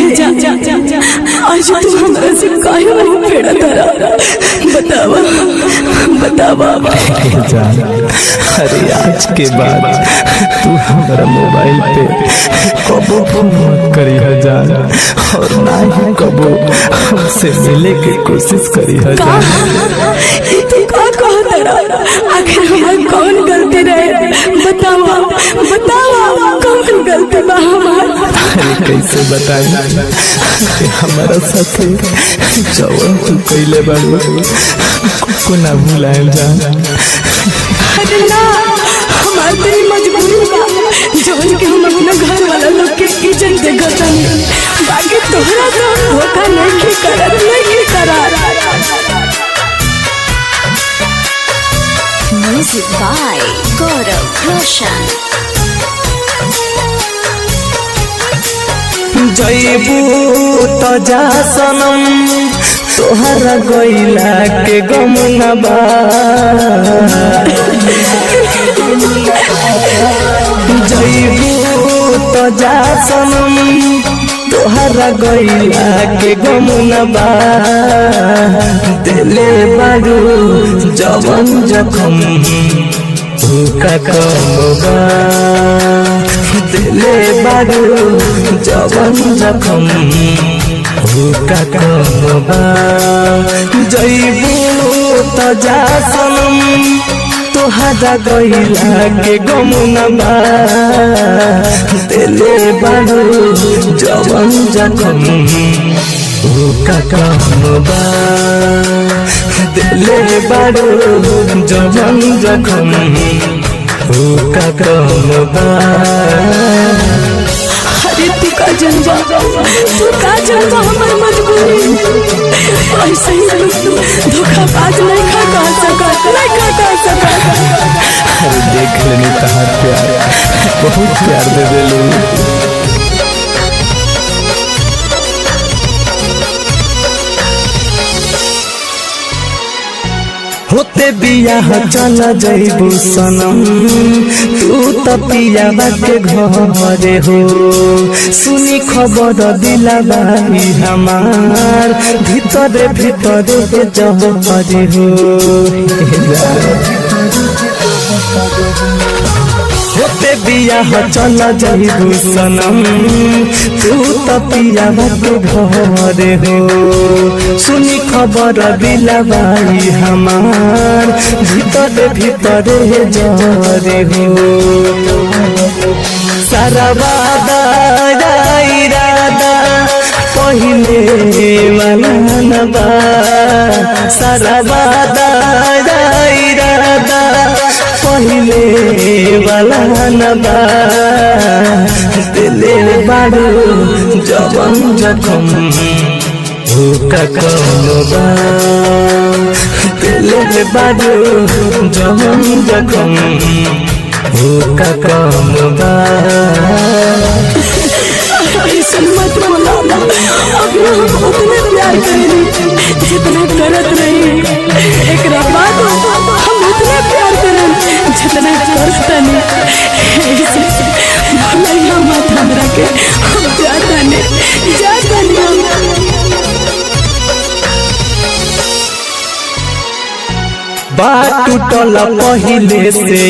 आज तू हमरा से काहे नहीं फेड़ा तारा बतावा बतावा। अरे आज के बाद तू हमारा मोबाइल पे कबो फोन मत करी जान और ना ही कबो हमसे मिले की कोशिश करी जान। तू का कह तारा आखिर हमार कौन गलती रहे बतावा बतावा कौन गलती बा हमार। अरे कैसे बताई कि हमारा साथे जवन तू कैले बाड़ू को ना भुलाए जान। अरे ना हमार तेरी मजबूरी बा जवन के हम अपना घर वाला लोग के इज्जत देखत नहीं बाकी तोहरा तो धोखा नहीं करत नहीं करार। Music by Gaurav Roshan। जईबू तो जा सनम तोहरा गइला के गम न बा। जईबू तो जा सनम तोहरा गइला के गम न बा। दिले बारू जवन जखम का कमबा। दिले बारू जवन जखम का कमबा। जईबू तो जा सनम तोहरा गइला के गम न बा। दिले बारू जवन जखम का कमबा। दिले बारू जवन जखम का कमबा। अरे तू का जनबा हमार मजबूरी ऐसे ही धोखाबाज नहीं खा सका। अरे देख लेनी तहार प्यार बहुत प्यार दे देलू। होते बियाह चल जईबू सनम तू तो पियाबा के घरे हो। सुनी खबर दिलाबा हमार भीतर भीतर जहरे हो। होते बियाह चल जईबू सनम तू तो पियाबा के घरे हो। सुनी खबर दिलाबा हमार भीतर भीतर जहरे हो। सारा वादा इरादा पहिले वाला न बा। सारा वादा इरादा पहिले वाला न बा। दिले बारू जवन जखम का कमबा। दिले बारू जवन जखम का कमबा। ऐसे मत बोला अभी हम उतने प्यार करेंगे जितना करत रही। एक बाद हम उतने प्यार करें जितना करता नहीं। भला मत हमरा के हम जाता नहीं। बात टूटल पहिले से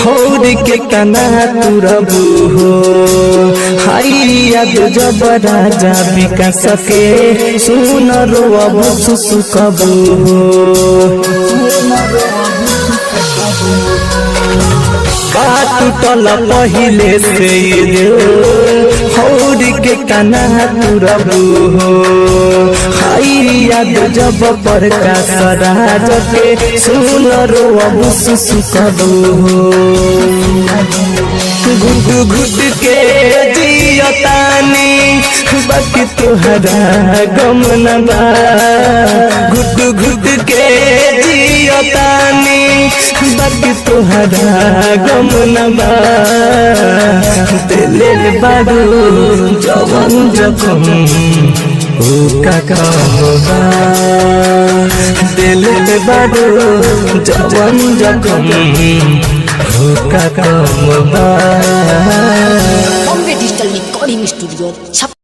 हौर के तना तुरबू हो। हाई याद जब राजा विकास के सुन रो अब सुसुकबू हो। बात टूटल पहिले से हौर के काना तुरबू हो। हाई याद जब प्रकाश राज के सुन रो अब सुसुकबू हो। घुट घुट के जियतानी बाकी तोहरा गम न बा। घुट घुट के जियतानी बाकी तोहरा गम न बा। दिले बारू जवन जखम का कमबा। दिले बारू जवन जखम का कमबा। Bombay digital recording studio